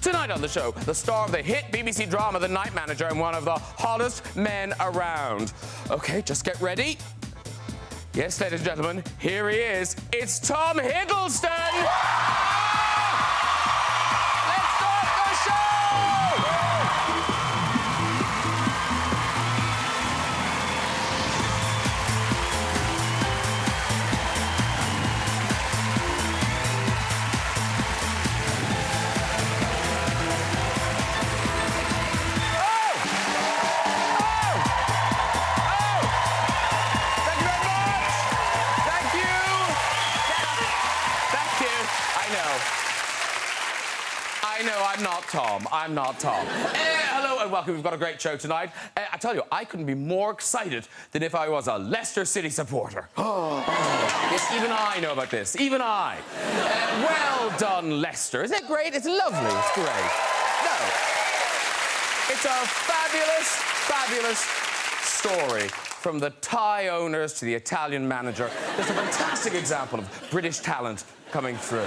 Tonight on the show, the star of the hit BBC drama The Night Manager and one of the hottest men around. Okay, just get ready. Yes, ladies and gentlemen, here he is. It's Tom Hiddleston! Let's start the show! I'm not Tom. Hello and welcome. We've got a great show tonight. I tell you, I couldn't be more excited than if I was a Leicester City supporter. Yes, even I know about this. Even I. Well done, Leicester. Isn't it great? It's lovely. It's great. No. It's a fabulous, fabulous story. From the Thai owners to the Italian manager. It's a fantastic example of British talent coming through.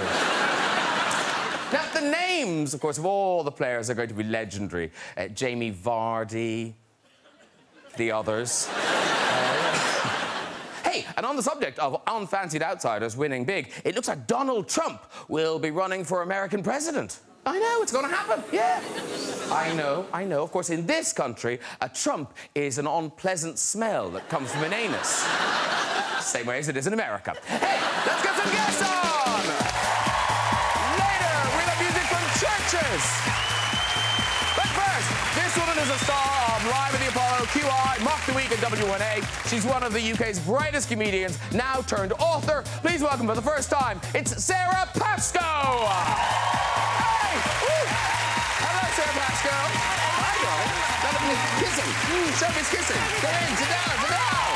Now, the names, of course, of all the players are going to be legendary. Jamie Vardy, the others. Hey, and on the subject of unfancied outsiders winning big, it looks like Donald Trump will be running for American president. I know, it's going to happen, yeah. I know. Of course, in this country, a Trump is an unpleasant smell that comes from an anus. Same way as it is in America. Hey, let's get some guests on! Chvrches. But first, this woman is a star of Live at the Apollo, QI, Mock the Week, and W1A. She's one of the UK's brightest comedians, now turned author. Please welcome for the first time, it's Sara Pascoe. Hey! Woo. Hello, Sara Pascoe. Hi, darling. Kissing. Sophie's kissing. Get in, sit down, sit down.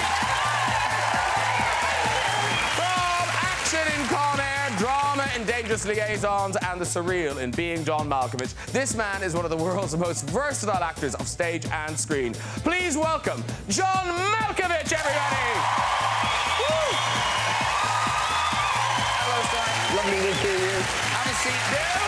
From action in Con Air, drama in Dangerous Liaisons, and the surreal in Being John Malkovich, this man is one of the world's most versatile actors of stage and screen. Please welcome John Malkovich, everybody! Woo. Hello, sir. Lovely to see you. Have a seat there.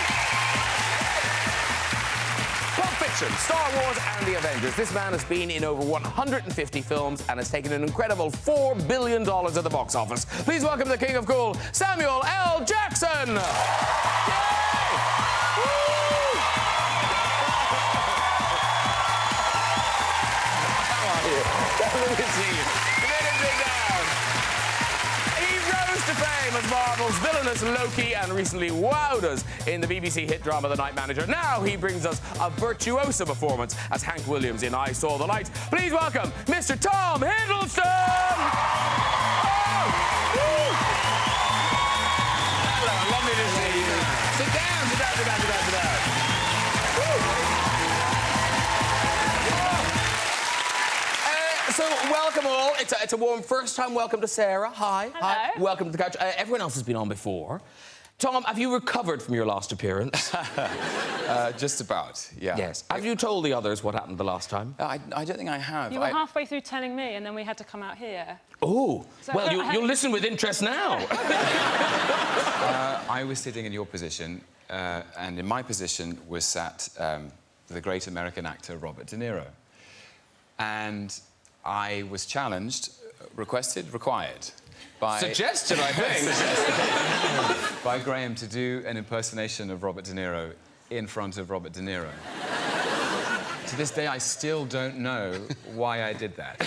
Pulp Fiction, Star Wars, and the Avengers. This man has been in over 150 films and has taken an incredible $4 billion at the box office. Please welcome the King of Cool, Samuel L. Jackson! Yay! How are you? Lovely to see you. Come in and sit down. He rose to fame as Marvel's villainous Loki and recently wowed us in the BBC hit drama The Night Manager. Now he brings us a virtuoso performance as Hank Williams in I Saw the Light. Please welcome Mr. Tom Hiddleston! Oh! Hello, lovely to see you. Sit down, sit down, sit down, sit down, sit down. So, welcome all. It's a warm first-time welcome to Sara. Hi. Hello. Hi. Welcome to the couch. Everyone else has been on before. Tom, have you recovered from your last appearance? Just about, yeah. Yes. Have you told the others what happened the last time? I don't think I have. You were halfway through telling me, and then we had to come out here. Oh, So well, you'll listen with interest now. I was sitting in your position, and in my position was sat the great American actor Robert De Niro. And I was challenged, requested, required by... Suggested, I think. by Graham to do an impersonation of Robert De Niro in front of Robert De Niro. To this day, I still don't know why I did that.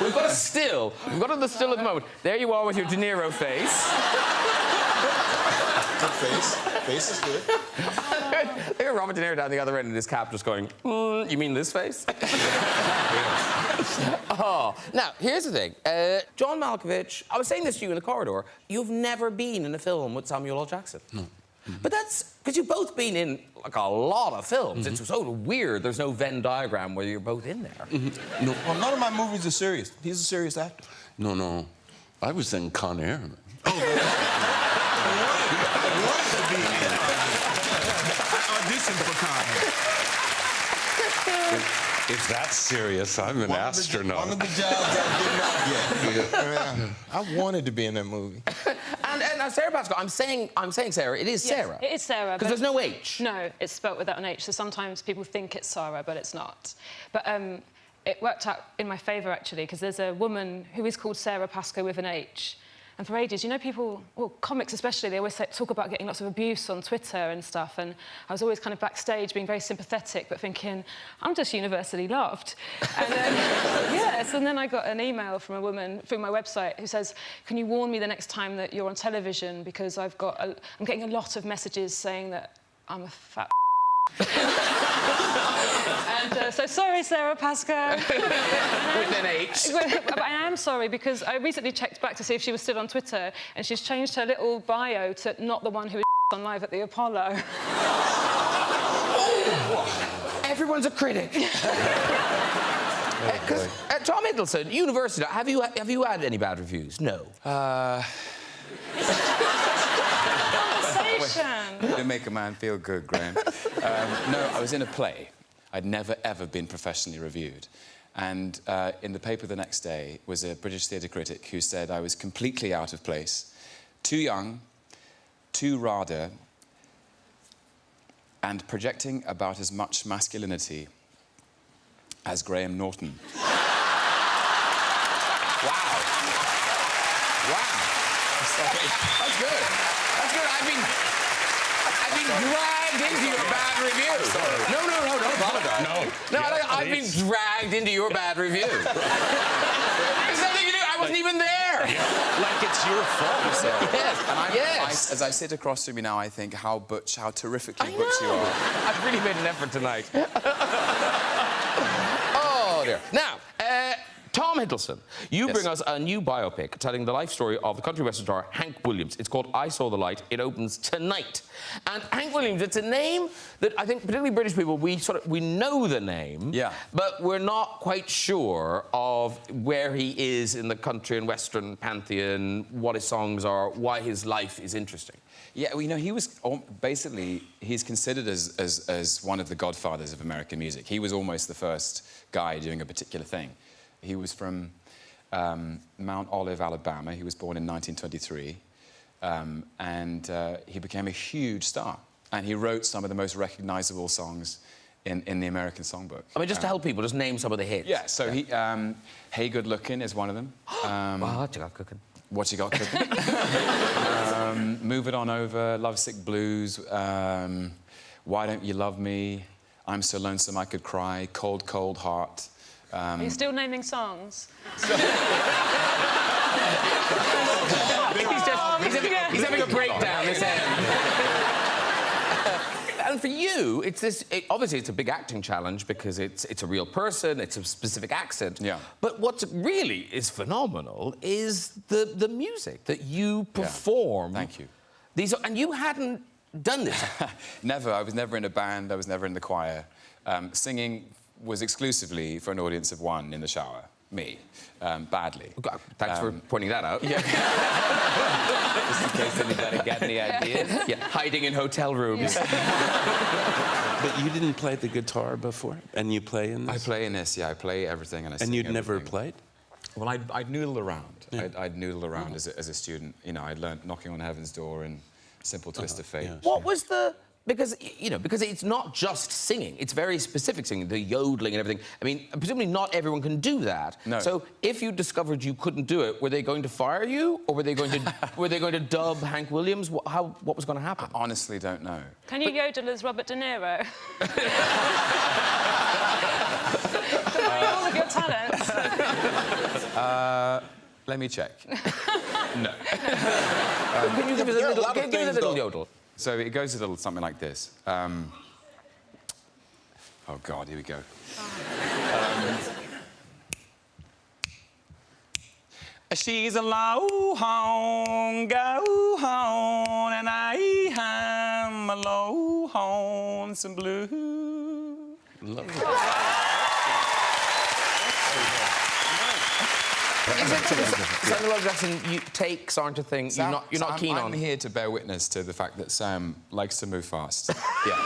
We've got a still. We've got the still at the moment. There you are with your De Niro face. Good face. Face is good. There, Robert De Niro down the other end in his cap just going, you mean this face? Oh, now, here's the thing. John Malkovich, I was saying this to you in the corridor, you've never been in a film with Samuel L. Jackson. No. Mm-hmm. But that's because you've both been in, like, a lot of films. Mm-hmm. It's so weird there's no Venn diagram where you're both in there. Mm-hmm. No. Well, none of my movies are serious. He's a serious actor. No. I was in Con Air. I auditioned for Con Air. If that's serious, I'm an astronaut. One of the jobs I did not get. I wanted to be in that movie. And now, Sara Pascoe, I'm saying Sarah. It is Yes, Sarah. it is Sarah. Because there's no H. No, it's spelt without an H, so sometimes people think it's Sara, but it's not. But it worked out in my favour, actually, because there's a woman who is called Sara Pascoe with an H. And for ages, you know, people, well, comics especially, they always talk about getting lots of abuse on Twitter and stuff, and I was always kind of backstage being very sympathetic, but thinking, I'm just universally loved. And then, yes, and then I got an email from a woman through my website who says, can you warn me the next time that you're on television, because I'm getting a lot of messages saying that I'm a fat and so sorry, Sara Pascoe. With an H. But I am sorry, because I recently checked back to see if she was still on Twitter, and she's changed her little bio to not the one who is on live at the Apollo. Everyone's a critic. Because Tom Hiddleston, university, have you had any bad reviews? No. To make a man feel good, Graham. No, I was in a play. I'd never, ever been professionally reviewed. And in the paper the next day was a British theatre critic who said I was completely out of place, too young, too rada, and projecting about as much masculinity as Graham Norton. Wow. Wow. Sorry. That's good. That's good. I've been dragged into your bad review. No, don't apologize. No, I've been dragged into your bad review. There's nothing to do. I wasn't even there. Like it's your fault, Sarah. Yes. And as I sit across from you now, I think how terrifically butch you are. I've really made an effort tonight. Oh, dear. Now, Tom Hiddleston, you bring us a new biopic telling the life story of the country western star Hank Williams. It's called I Saw the Light. It opens tonight. And Hank Williams, it's a name that I think, particularly British people, we know the name, but we're not quite sure of where he is in the country and western pantheon, what his songs are, why his life is interesting. Yeah, well, you know, he was basically, he's considered as one of the godfathers of American music. He was almost the first guy doing a particular thing. He was from Mount Olive, Alabama. He was born in 1923, and he became a huge star. And he wrote some of the most recognizable songs in the American songbook. I mean, just to help people, just name some of the hits. Yeah, so he, Hey Good Looking is one of them. What you got cooking? What You Got Cooking? Move It On Over, Lovesick Blues, Why Don't You Love Me, I'm So Lonesome I Could Cry, Cold, Cold Heart. Are you still naming songs? He's having a breakdown this end. And for you, it's this. Obviously, it's a big acting challenge because it's a real person, it's a specific accent. Yeah. But what really is phenomenal is the music that you perform. Thank you. And you hadn't done this. Never. I was never in a band. I was never in the choir. Singing was exclusively for an audience of one in the shower. Me. Badly. Thanks for pointing that out. Yeah. Just in case anybody got any ideas. Yeah, hiding in hotel rooms. But you didn't play the guitar before, and you play in this? I play in this, yeah. I play everything, and I sing And you'd everything. never played? Well, I'd noodle around. Yeah. I'd noodle around as a student. You know, I'd learned Knocking on Heaven's Door and Simple Twist of Fate. Yeah. What was the... Because it's not just singing, it's very specific singing, the yodeling and everything. I mean, presumably not everyone can do that. No. So if you discovered you couldn't do it, were they going to fire you? Or were they going to dub Hank Williams? What was going to happen? I honestly don't know. Can you yodel as Robert De Niro? All of your talents. Let me check. No. Can you give us a little yodel? So it goes a little something like this. Oh, God, here we go. She's a low-home, go-home, and I am a low-home, some blue. Lovely. Samuel L. Jackson, takes aren't a thing you're not keen on. I'm here to bear witness to the fact that Sam likes to move fast. Yeah.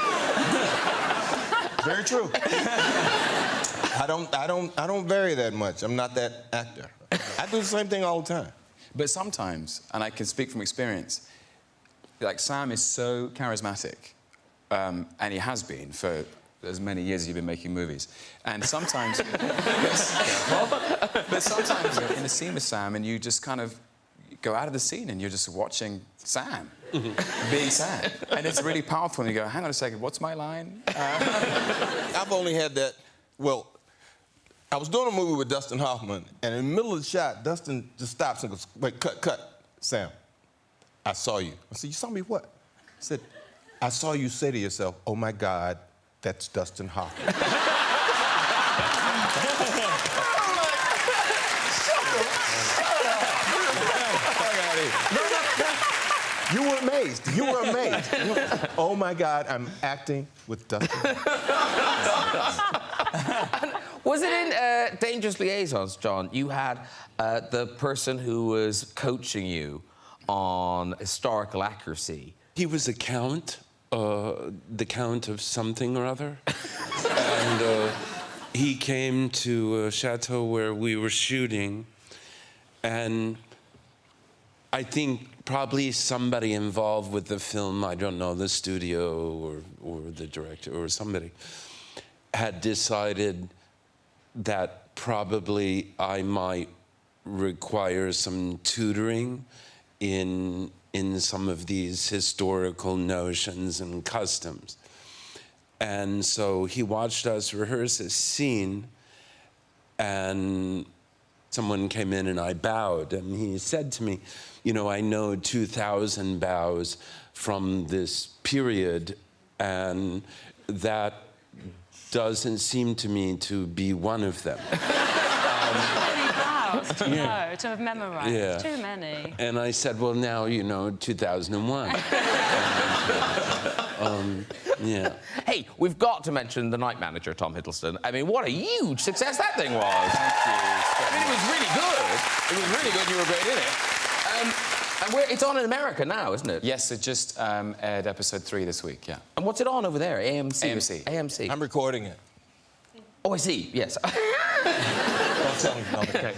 Very true. I don't vary that much. I'm not that actor. I do the same thing all the time. But sometimes, and I can speak from experience, like Sam is so charismatic, and he has been for as many years as you've been making movies. And sometimes, but sometimes you're in a scene with Sam and you just kind of go out of the scene and you're just watching Sam being Sam. And it's really powerful and you go, hang on a second, what's my line? I've only had that, well, I was doing a movie with Dustin Hoffman, and in the middle of the shot, Dustin just stops and goes, wait, cut. Sam, I saw you. I said, you saw me what? I said, I saw you say to yourself, oh my God, that's Dustin Hoffman. You were amazed. You were amazed. Oh my God, I'm acting with Dustin. Was it in Dangerous Liaisons, John, you had the person who was coaching you on historical accuracy? He was a count, the count of something or other. And he came to a chateau where we were shooting, and I think probably somebody involved with the film, I don't know, the studio or the director or somebody, had decided that probably I might require some tutoring in some of these historical notions and customs. And so he watched us rehearse a scene, and someone came in and I bowed, and he said to me, you know, I know 2,000 bows from this period, and that doesn't seem to me to be one of them. Many bows to Yeah. know, to have memorised. Yeah. Too many. And I said, well, now, you know, 2001. Yeah. Hey, we've got to mention the night manager, Tom Hiddleston. I mean, what a huge success that thing was. Thank you. I mean, it was really good. It was really good. You were great in it. And it's on in America now, isn't it? Yes, it just aired episode 3 this week, yeah. And what's it on over there? AMC? AMC. AMC. I'm recording it. Oh, I see. Yes. Don't tell me. No, okay.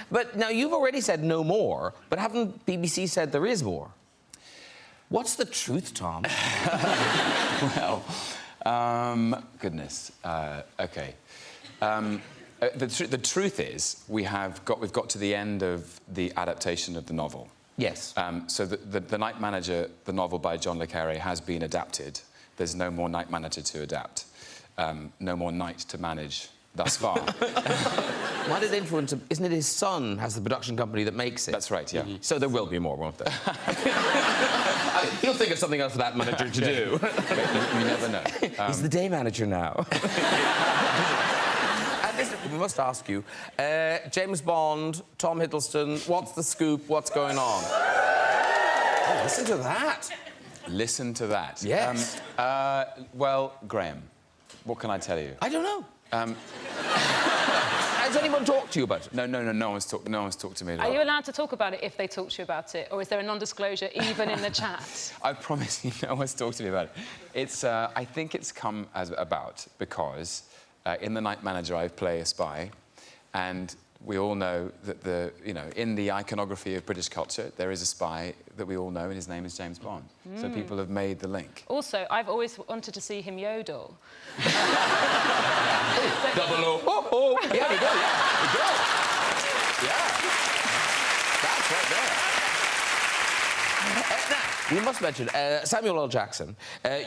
But now you've already said no more, but haven't BBC said there is more? What's the truth, Tom? Well, goodness. Okay. The truth is, we've got to the end of the adaptation of the novel. Yes. So the Night Manager, the novel by John le Carré, has been adapted. There's no more Night Manager to adapt. No more night to manage thus far. Might it influence him? Isn't it his son has the production company that makes it? That's right, yeah. So there will be more, won't there? He'll think of something else for that manager to do. You never know. He's the day manager now. And listen, we must ask you, James Bond, Tom Hiddleston, what's the scoop? What's going on? Oh, listen to that. Listen to that. Yes. Well, Graham, what can I tell you? I don't know. Has anyone talked to you about it? No one's talked to me about Are it. you allowed to talk about it if they talk to you about it? Or is there a non-disclosure even in the chat? I promise you, no one's talked to me about it. It's, I think it's come about because in The Night Manager I play a spy, and we all know that in the iconography of British culture, there is a spy that we all know, and his name is James Bond. So people have made the link. Also, I've always wanted to see him yodel. 00. Oh, oh. Yeah, we go. Yeah, we go. Yeah. That's right there. Now, we must mention Samuel L. Jackson.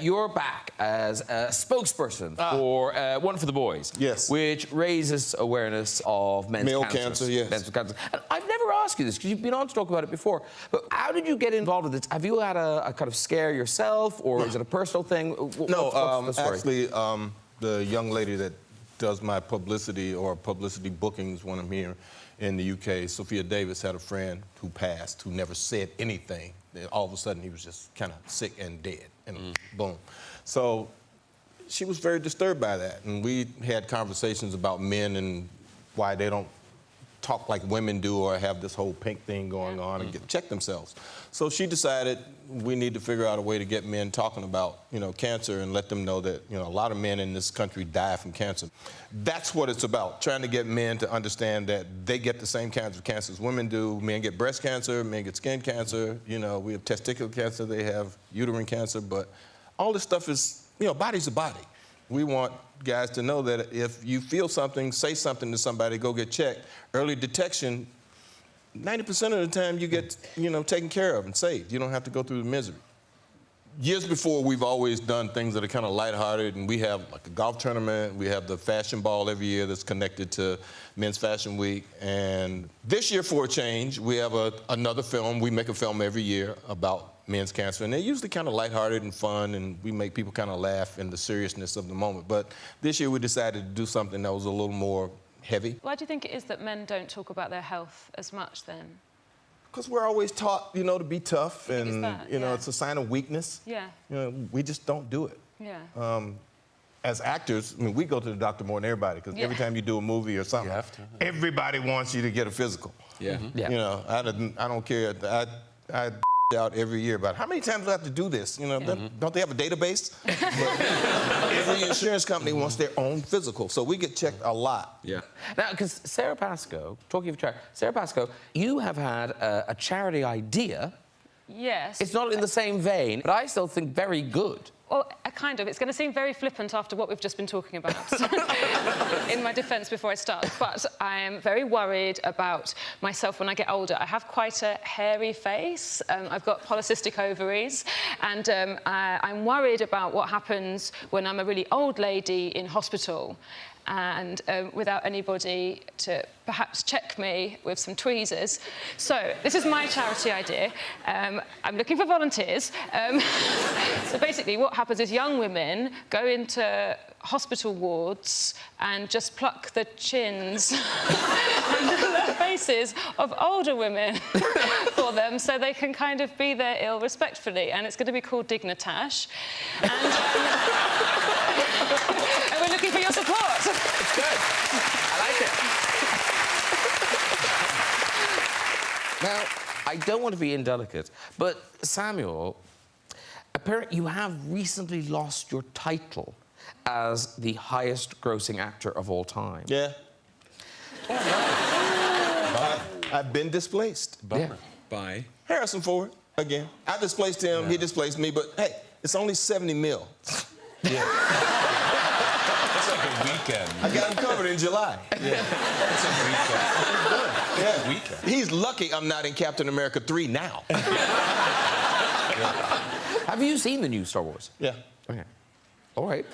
You're back as a spokesperson for One for the Boys. Yes. Which raises awareness of men's Male cancer. cancer, yes. Men's cancer. And I've never asked you this, because you've been on to talk about it before, but how did you get involved with this? Have you had a kind of scare yourself, or is it a personal thing? No, what's the story? actually, the young lady that does my publicity or publicity bookings when I'm here in the UK, Sophia Davis, had a friend who passed, who never said anything. All of a sudden, he was just kind of sick and dead, and boom. So she was very disturbed by that, and we had conversations about men and why they don't talk like women do or have this whole pink thing going on and check themselves. So she decided we need to figure out a way to get men talking about, cancer and let them know that, a lot of men in this country die from cancer. That's what it's about, trying to get men to understand that they get the same kinds of cancers women do. Men get breast cancer, men get skin cancer, we have testicular cancer, they have uterine cancer, but all this stuff is, body's a body. We want guys to know that if you feel something, say something to somebody, go get checked. Early detection, 90% of the time you get, taken care of and saved. You don't have to go through the misery. Years before, we've always done things that are kind of lighthearted, and we have like a golf tournament, we have the fashion ball every year that's connected to Men's Fashion Week. And this year, for a change, we have another film. We make a film every year about men's cancer, and they're usually kind of lighthearted and fun, and we make people kind of laugh in the seriousness of the moment. But this year, we decided to do something that was a little more heavy. Why do you think it is that men don't talk about their health as much then? Because we're always taught, to be tough, and, yeah. it's a sign of weakness. Yeah. We just don't do it. Yeah. As actors, we go to the doctor more than everybody, because every time you do a movie or something, You have to. everybody wants you to get a physical. Yeah. Yeah. I don't care. I out every year about how many times do I have to do this? Don't they have a database? But every insurance company wants their own physical, so we get checked a lot. Yeah. Now, because Sara Pascoe, talking of charity, Sara Pascoe, you have had a charity idea. Yes. It's not in the same vein, but I still think very good. Well, kind of. It's going to seem very flippant after what we've just been talking about, in my defence before I start. But I am very worried about myself when I get older. I have quite a hairy face. I've got polycystic ovaries. And I'm worried about what happens when I'm a really old lady in hospital and without anybody to perhaps check me with some tweezers. So this is my charity idea. I'm looking for volunteers. So basically what happens is young women go into hospital wards and just pluck the chins and the faces of older women for them so they can kind of be their ill respectfully. And it's going to be called Dignitash. And we're looking for your support. It's good. I like it. Now, I don't want to be indelicate, but Samuel, apparently you have recently lost your title as the highest-grossing actor of all time. Yeah. I've been displaced. Yeah. By? Harrison Ford, again. I displaced him, he displaced me, but hey, it's only 70 mil. Yeah. It's like a weekend. I got him covered in July. Yeah. It's a weekend. Yeah. Weekend. He's lucky I'm not in Captain America 3 now. Have you seen the new Star Wars? Yeah. Okay. All right.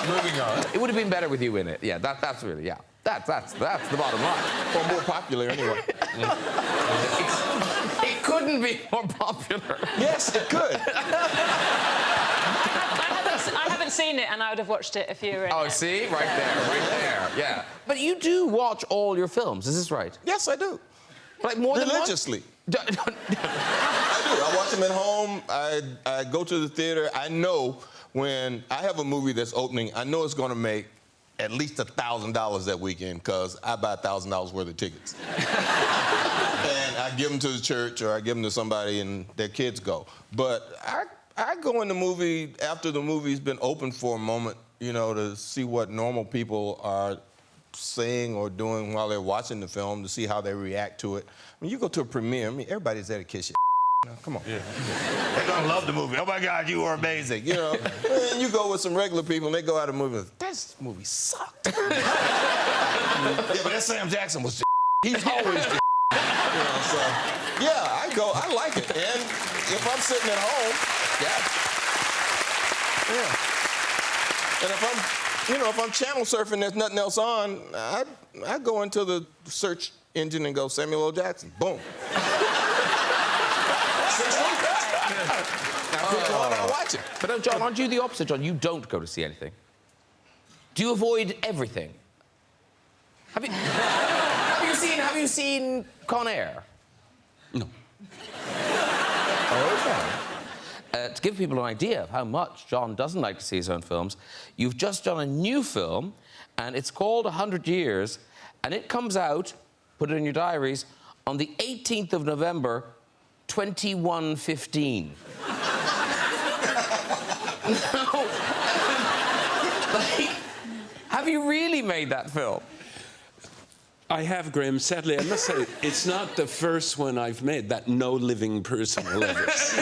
Moving on. It would have been better with you in it. Yeah, that's really, yeah. That's the bottom line. Or more popular, anyway. It couldn't be more popular. Yes, it could. I haven't seen it, and I would have watched it if you were in Oh, it. see? Right there, yeah. But you do watch all your films, is this right? Yes, I do. Like more Religiously. than one? I do. I watch them at home. I go to the theater. I know when I have a movie that's opening, I know it's going to make at least $1,000 that weekend because I buy $1,000 worth of tickets. And I give them to the church or I give them to somebody and their kids go. But I go in the movie after the movie's been open for a moment, to see what normal people are saying or doing while they're watching the film, to see how they react to it. When you go to a premiere, everybody's there to kiss you. Come on. Yeah. They're gonna love the movie. Oh my God, you are amazing. And you go with some regular people and they go out of the movie. This movie sucked. Yeah, but that Sam Jackson was he's always so yeah, I go, I like it. And if I'm sitting at home, yeah. And if I'm channel surfing, there's nothing else on, I go into the search engine and go Samuel L. Jackson. Boom. I watch it. But John, aren't you the opposite, John? You don't go to see anything. Do you avoid everything? Have you seen Con Air? No. Okay. To give people an idea of how much John doesn't like to see his own films, you've just done a new film, and it's called 100 Years, and it comes out, put it in your diaries, on the 18th of November, 2115. No. Like, have you really made that film? I have, Graham. Sadly, I must say, it's not the first one I've made that no living person will ever see.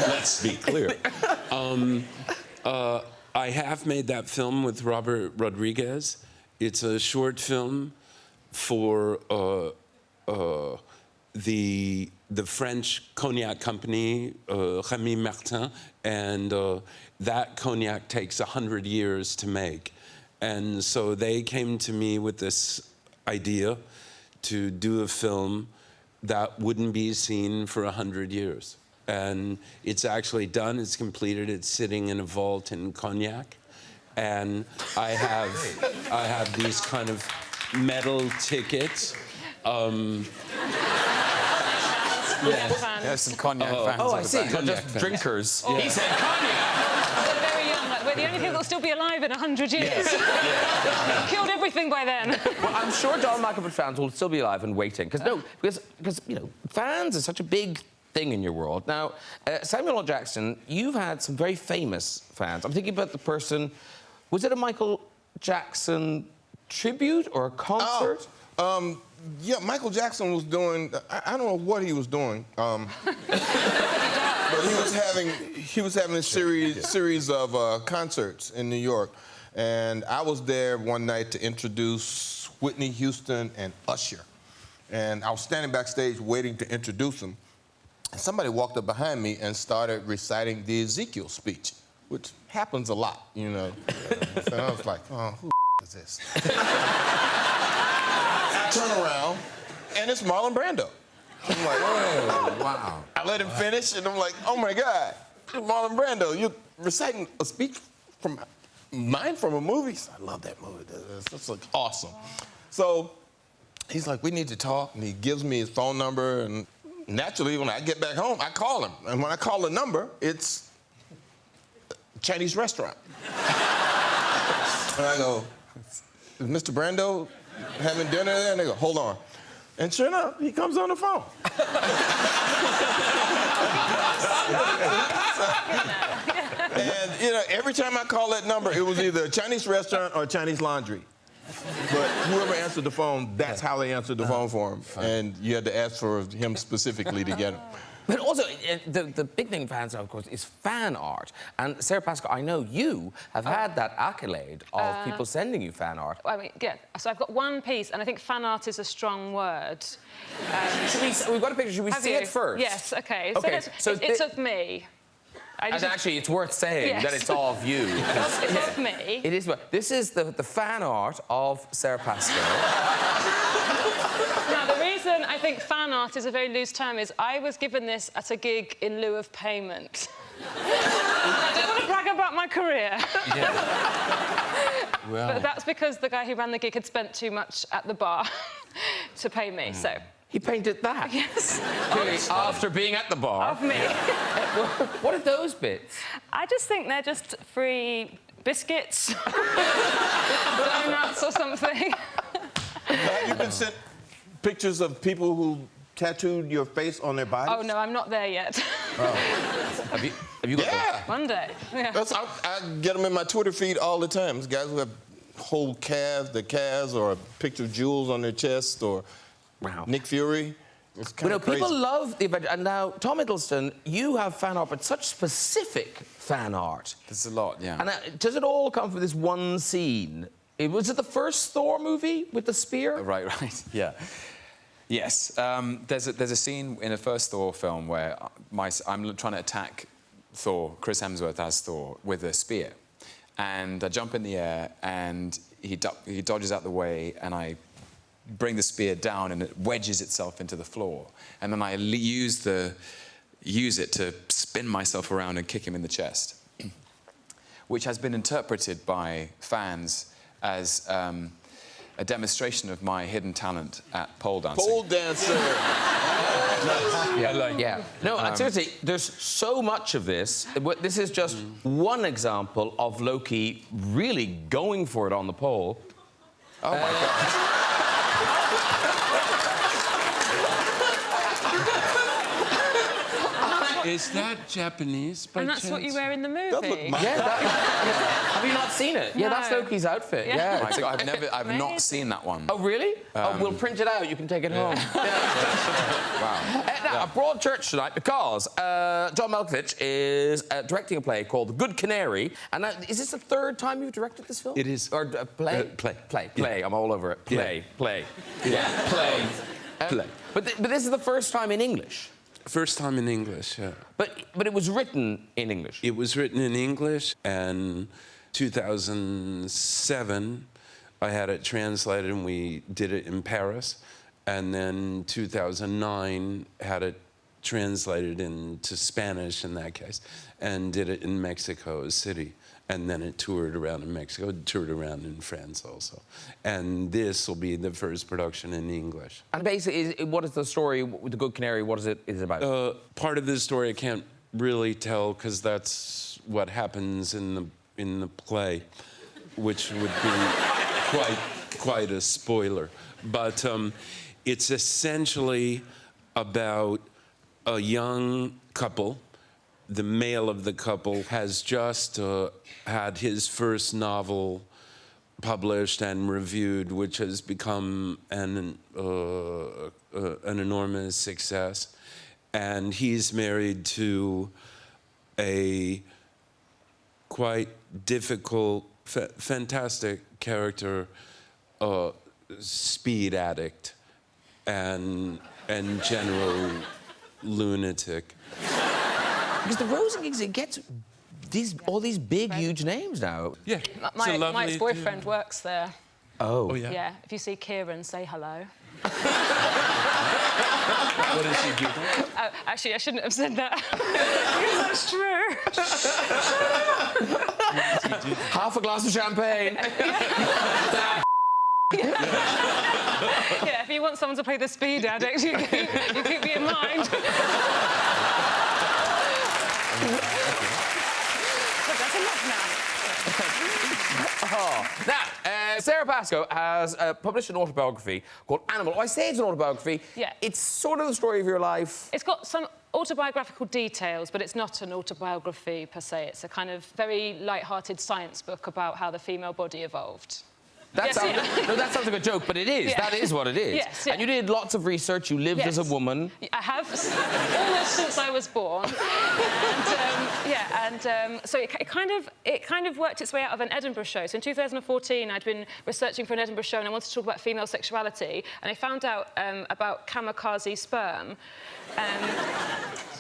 Let's be clear. I have made that film with Robert Rodriguez. It's a short film for the French cognac company, Rémy Martin, and that cognac takes 100 years to make. And so they came to me with this idea to do a film that wouldn't be seen for 100 years. And it's actually done, it's completed, it's sitting in a vault in Cognac. And I have these kind of metal tickets. There's some cognac fans. Oh, at I the see. back. Not just Cognac fans. drinkers. Yeah. He said cognac. They're very young. Like, we're the only people that'll still be alive in 100 years. Killed everything by then. Well, I'm sure Don Malkovich fans will still be alive and waiting. Because you know, fans are such a big thing in your world. Now, Samuel L. Jackson, you've had some very famous fans. I'm thinking about the person. Was it a Michael Jackson tribute or a concert? Yeah, Michael Jackson was doing, I don't know what he was doing. But he was having a series of concerts in New York. And I was there one night to introduce Whitney Houston and Usher. And I was standing backstage waiting to introduce them. And somebody walked up behind me and started reciting the Ezekiel speech, which happens a lot, you know. And I was like, oh, who is this? I turn around, and it's Marlon Brando. I'm like, oh, wow. I let him finish, and I'm like, oh, my God, Marlon Brando, you're reciting a speech from mine from a movie? I love that movie. That's like awesome. So he's like, we need to talk, and he gives me his phone number, and naturally, when I get back home, I call him. And when I call the number, it's a Chinese restaurant. And I go, is Mr. Brando having dinner there? And they go, hold on. And sure enough, he comes on the phone. And, you know, every time I call that number, it was either a Chinese restaurant or a Chinese laundry. But whoever answered the phone, that's how they answered the phone for him. And you had to ask for him specifically to get him. But also, the big thing fans know, of course, is fan art. And Sara Pascoe, I know you have had that accolade of people sending you fan art. I mean, yeah, so I've got one piece, and I think fan art is a strong word. We've got a picture. Should we see it first? Yes, OK. Okay, So it's of me. And actually, it's worth saying that it's of you. It's of me. It is. This is the fan art of Sara Pascoe. Now, the reason I think fan art is a very loose term is I was given this at a gig in lieu of payment. I don't want to brag about my career. Well. But that's because the guy who ran the gig had spent too much at the bar to pay me, so... He painted that? Yes. Clearly, after being at the bar. Of me. What are those bits? I just think they're just free biscuits, donuts or something. Have you been sent pictures of people who tattooed your face on their bodies? Oh, no, I'm not there yet. Have you got Yeah. One day. Yeah. I get them in my Twitter feed all the time. There's guys who have whole calves, or a picture of jewels on their chest, or Nick Fury. It's kind of crazy. People love the event. And now, Tom Hiddleston, you have fan art, but such specific fan art. There's a lot, yeah. And does it all come from this one scene? Was it the first Thor movie with the spear? Right, yeah. Yes. There's a scene in the first Thor film where I'm trying to attack Thor, Chris Hemsworth as Thor, with a spear. And I jump in the air, and he dodges out the way, and I bring the spear down, and it wedges itself into the floor. And then I use it to spin myself around and kick him in the chest, which has been interpreted by fans as a demonstration of my hidden talent at pole dancing. Pole dancer. Yeah. No, seriously, there's so much of this. This is just one example of Loki really going for it on the pole. Oh, my God. Is that Japanese by And that's chance? what you wear in the movie. That look Have you not seen it? Yeah, that's No. Loki's outfit. Yeah. Yeah. My God, I've not Amazing. seen that one. Oh, really? We'll print it out. You can take it home. Wow. Now, a broad church tonight because John Malkovich is directing a play called The Good Canary. And is this the third time you've directed this film? It is. Or play? Play. Play. I'm all over it. Play. Play. Yeah. Play. Play. But this is the first time in English. First time in English, yeah. But it was written in English. It was written in English, and 2007, I had it translated, and we did it in Paris. And then 2009, had it translated into Spanish in that case, and did it in Mexico City. And then it toured around in Mexico, it toured around in France also. And this will be the first production in English. And basically, what is the story with The Good Canary? What is it about? Part of the story I can't really tell because that's what happens in the play, which would be quite a spoiler. But it's essentially about a young couple. The male of the couple has just had his first novel published and reviewed, which has become an enormous success. And he's married to a quite difficult, fantastic character, speed addict and general lunatic. Because the Rosengigs, it gets all these big, huge names now. Yeah, My ex-boyfriend works there. Oh. yeah. Yeah, if you see Kieran, say hello. What does he do? Actually, I shouldn't have said that. Because that's true. Half a glass of champagne. Yeah, if you want someone to play the speed addict, you keep me in mind. But that's enough now. Now, Sara Pascoe has published an autobiography called Animal. Oh, I say it's an autobiography. Yeah. It's sort of the story of your life. It's got some autobiographical details, but it's not an autobiography per se. It's a kind of very light-hearted science book about how the female body evolved. That sounds like a joke, but it is. Yeah. That is what it is. Yes, yeah. And you did lots of research. You lived as a woman. I have, almost since I was born. So it kind of worked its way out of an Edinburgh show. So in 2014, I'd been researching for an Edinburgh show, and I wanted to talk about female sexuality, and I found out about kamikaze sperm.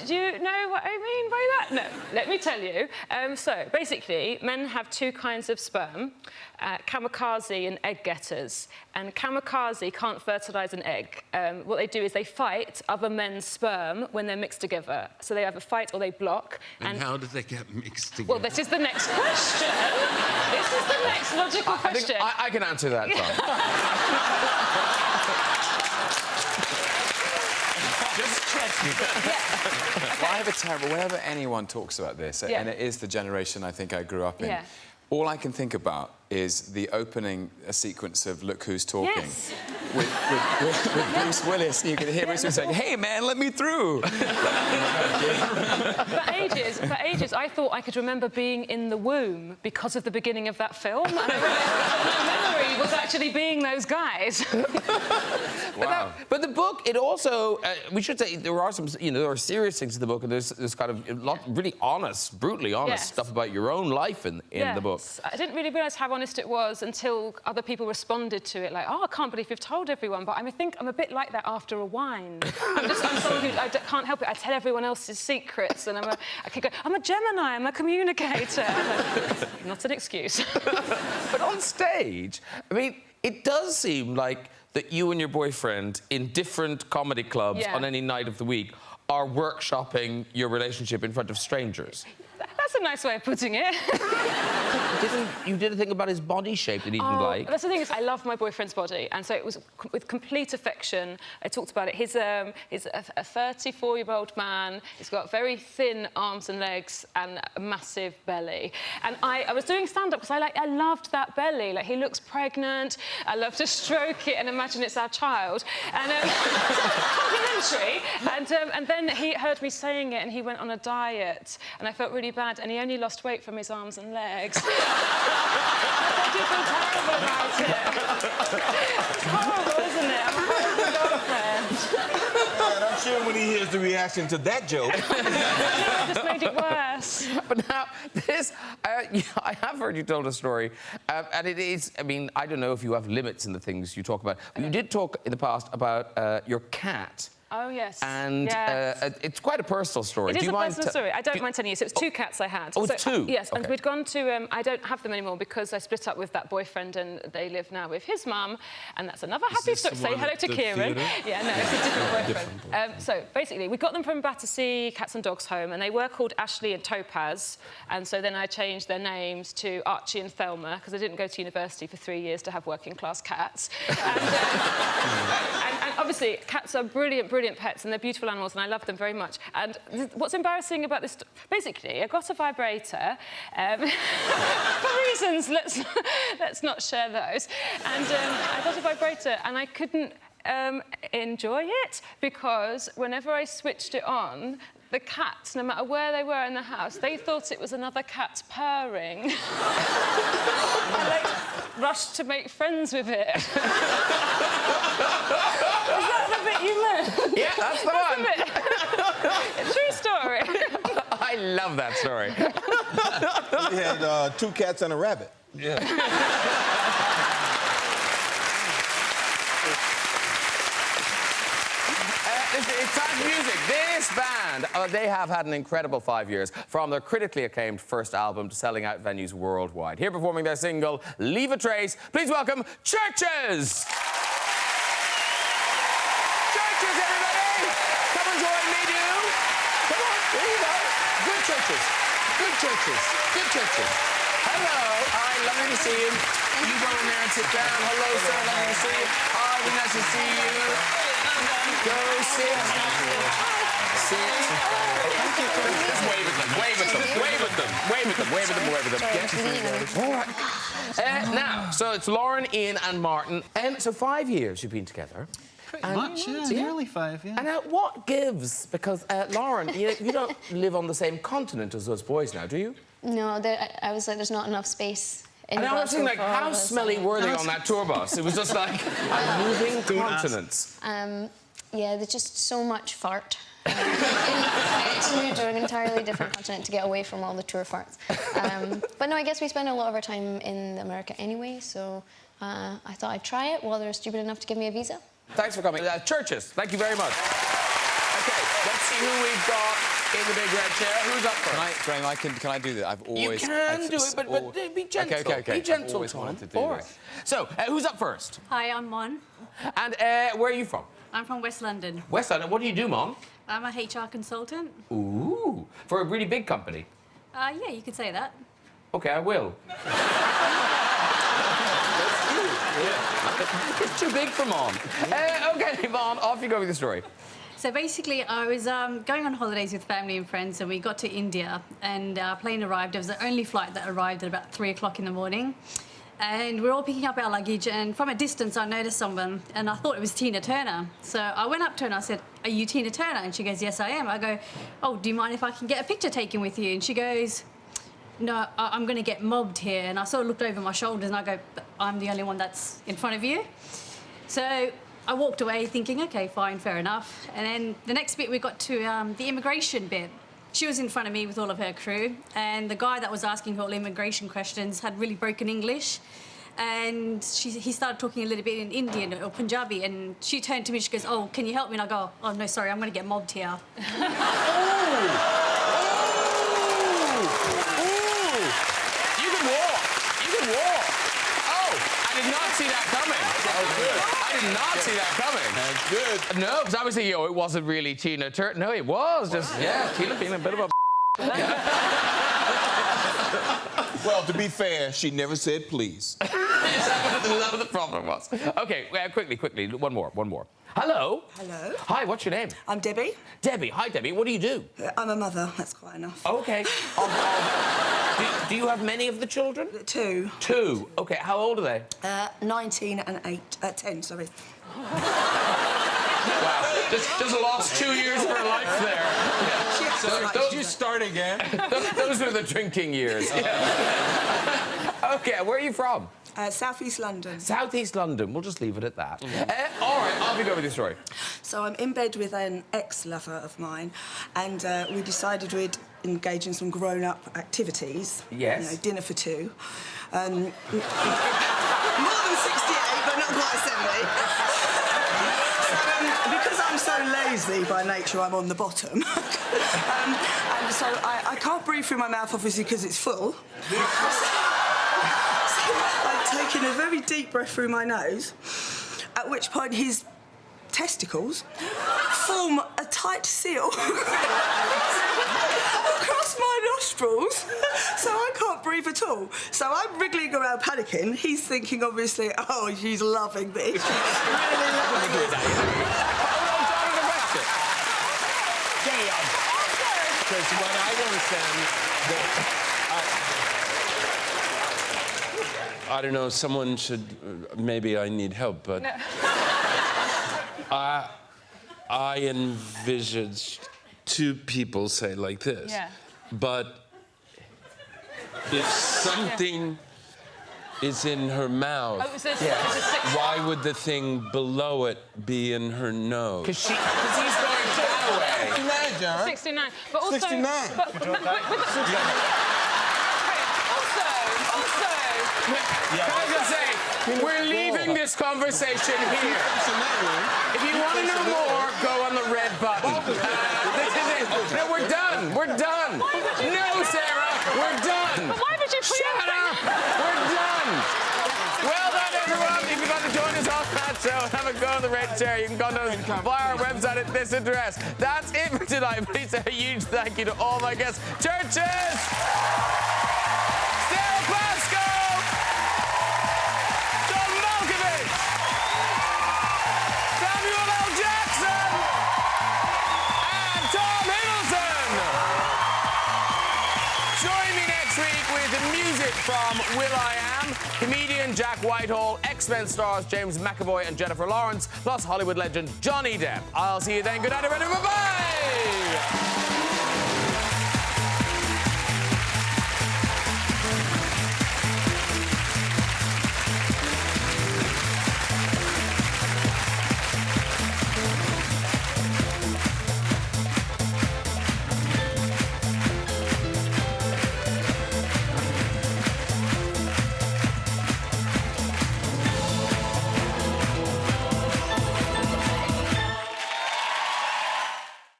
Do you know what I mean by that? No, let me tell you. So basically, men have two kinds of sperm, kamikaze and egg getters. And kamikaze can't fertilize an egg. What they do is they fight other men's sperm when they're mixed together. So they either fight or they block. And how do they get mixed together? Well, this is the next question. This is the next logical question. I can answer that, Tom. Just checking. Well, I have a terrible... Whenever anyone talks about this, and it is the generation I think I grew up in, all I can think about is the opening sequence of Look Who's Talking. Yes. With Bruce Willis. You can hear Bruce Willis saying, "Hey, man, let me through." For ages, I thought I could remember being in the womb because of the beginning of that film. And I realised my memory was actually being those guys. Wow. But the book, it also... we should say there are some... there are serious things in the book, and there's kind of a lot really honest, brutally honest stuff about your own life in the book. I didn't really realise how honest it was until other people responded to it, like, "Oh, I can't believe you've told everyone." But I think I'm a bit like that after a wine. I'm someone who can't help it. I tell everyone else's secrets, and I could go, "I'm a Gemini, I'm a communicator." Not an excuse. But on stage, I mean, it does seem like that you and your boyfriend in different comedy clubs on any night of the week are workshopping your relationship in front of strangers. That's That's a nice way of putting it. You didn't think about his body shape that he didn't like? That's the thing is, I love my boyfriend's body, and so it was with complete affection. I talked about it. He's a 34-year-old man. He's got very thin arms and legs and a massive belly. And I was doing stand-up because I loved that belly. Like, he looks pregnant. I love to stroke it and imagine it's our child. And complimentary. And then he heard me saying it, and he went on a diet, and I felt really bad. And he only lost weight from his arms and legs. I do feel terrible about it. It's horrible, isn't it? I'm a horrible girlfriend. And I'm sure when he hears the reaction to that joke... I just made it worse. But now, this... I have heard you told a story, and it is... I mean, I don't know if you have limits in the things you talk about. But you did talk in the past about your cat. Oh, yes. And it's quite a personal story. It is Do you a mind personal story. I don't mind telling you. So it was two cats I had. Oh, it's two? Yes, Okay. and we'd gone to... I don't have them anymore because I split up with that boyfriend and they live now with his mum, and that's another happy story. Say hello to Kieran. Yeah, no, it's a different boyfriend. So, basically, we got them from Battersea Cats and Dogs Home, and they were called Ashley and Topaz, and so then I changed their names to Archie and Thelma, because I didn't go to university for 3 years to have working-class cats. And obviously, cats are brilliant, brilliant pets, and they're beautiful animals, and I love them very much. And what's embarrassing about this... Basically, I got a vibrator. For reasons, let's not share those. And I got a vibrator, and I couldn't enjoy it, because whenever I switched it on, the cats, no matter where they were in the house, they thought it was another cat purring. I, rushed to make friends with it. Is that the bit you meant? Yeah, that's the one. True story. I love that story. He had 2 cats and a rabbit. Yeah. It's time for music. This band, they have had an incredible 5 years, from their critically acclaimed first album to selling out venues worldwide. Here performing their single, Leave a Trace, please welcome Chvrches! Chvrches, everybody! Come and join me, do! Come on, there you go. Good Chvrches. Good Chvrches. Good Chvrches. Hello. Hi, lovely to see you. You go in there and sit down. Hello, sir. Lovely to see you. Hi, really nice to see you. Go sit. Sit. Just wave at them. Wave at them. Wave at them. Wave at them. Wave at them. Wave at them. Yes. All right. Now, so it's Lauren, Ian, and Martin. And so 5 years you've been together. Pretty much, yeah. Nearly 5, yeah. And what gives? Because, Lauren, you don't live on the same continent as those boys now, do you? No, I was like, there's not enough space. And I was thinking, like, how smelly were they on that tour bus? It was just like moving continents. Yeah, there's just so much fart. To move to an entirely different continent to get away from all the tour farts. But no, I guess we spend a lot of our time in America anyway, so I thought I'd try it while they're stupid enough to give me a visa. Thanks for coming. Chvrches, thank you very much. OK, let's see who we've got in the big red chair. Who's up first? Graham, can I do that? I've always... You can do it, but be gentle. OK. Be gentle, I've always Tom. wanted to do All right. this. So, who's up first? Hi, I'm Mon. And where are you from? I'm from West London. West London. What do you do, Mom? I'm a HR consultant. Ooh, for a really big company. Yeah, you could say that. OK, I will. It's too big for Mom. OK, Mom, off you go with the story. So basically, I was going on holidays with family and friends, and we got to India, and our plane arrived. It was the only flight that arrived at about 3 o'clock in the morning. And we were all picking up our luggage, and from a distance, I noticed someone, and I thought it was Tina Turner. So I went up to her and I said, "Are you Tina Turner?" And she goes, "Yes, I am." I go, "Oh, do you mind if I can get a picture taken with you?" And she goes, "No, I'm going to get mobbed here." And I sort of looked over my shoulders and I go, "But I'm the only one that's in front of you." So I walked away thinking, OK, fine, fair enough. And then the next bit, we got to the immigration bit. She was in front of me with all of her crew, and the guy that was asking her all immigration questions had really broken English. And he started talking a little bit in Indian or Punjabi, and she turned to me, she goes, "Oh, can you help me?" And I go, "Oh, no, sorry, I'm going to get mobbed here." You can walk. You can walk. Oh, I did not see that coming. Oh, good. I did not see that coming. That's good. No, because I was thinking, it wasn't really Tina Turner. No, it was just, yeah, Tina being a bit of a Well, to be fair, she never said please. Is that what the problem was? OK, quickly, one more. Hello? Hello. Hi, what's your name? I'm Debbie. Debbie. Hi, Debbie. What do you do? I'm a mother. That's quite enough. OK. Do you have many of the children? Two. Two. OK, how old are they? 19 and 10, sorry. Wow, just lost 2 years of her life there. Yeah. Don't you start again? Those are the drinking years. Yeah. OK, where are you from? South East London. South East London. We'll just leave it at that. All right, off you go with your story. So I'm in bed with an ex-lover of mine, and we decided we'd engage in some grown-up activities. Yes. You know, dinner for two. More than 68, but not quite 70. Because I'm so lazy by nature, I'm on the bottom. And so I can't breathe through my mouth, obviously, because it's full. I've taken a very deep breath through my nose, at which point his testicles form a tight seal across my nostrils, so I can't breathe at all. So I'm wriggling around panicking. He's thinking, obviously, oh, she's loving me. She's really loving it. Because what I understand, I don't know, someone should... maybe I need help, but... No. I envisaged two people say like this. Yeah. But if something is in her mouth, why would the thing below it be in her nose? Because he's going that way. 69, John. 69. But also... 69. Can I just say, we're leaving this conversation here. If you want to know more, go on the red button. This is it. No, we're done. We're done. No, Sarah, we're done. But why would you put Shut up. We're done. Well done, everyone. If you'd like to join us on that show and have a go on the red chair, you can contact us via our website at this address. That's it for tonight. Please say a huge thank you to all my guests. Chvrches! Sara Pascoe! Malkovich! Samuel L. Jackson! And Tom Hiddleston! Join me next week with music from will.i.am, comedian Jack Whitehall, X-Men stars James McAvoy and Jennifer Lawrence, plus Hollywood legend Johnny Depp. I'll see you then. Good night, everybody. Bye-bye!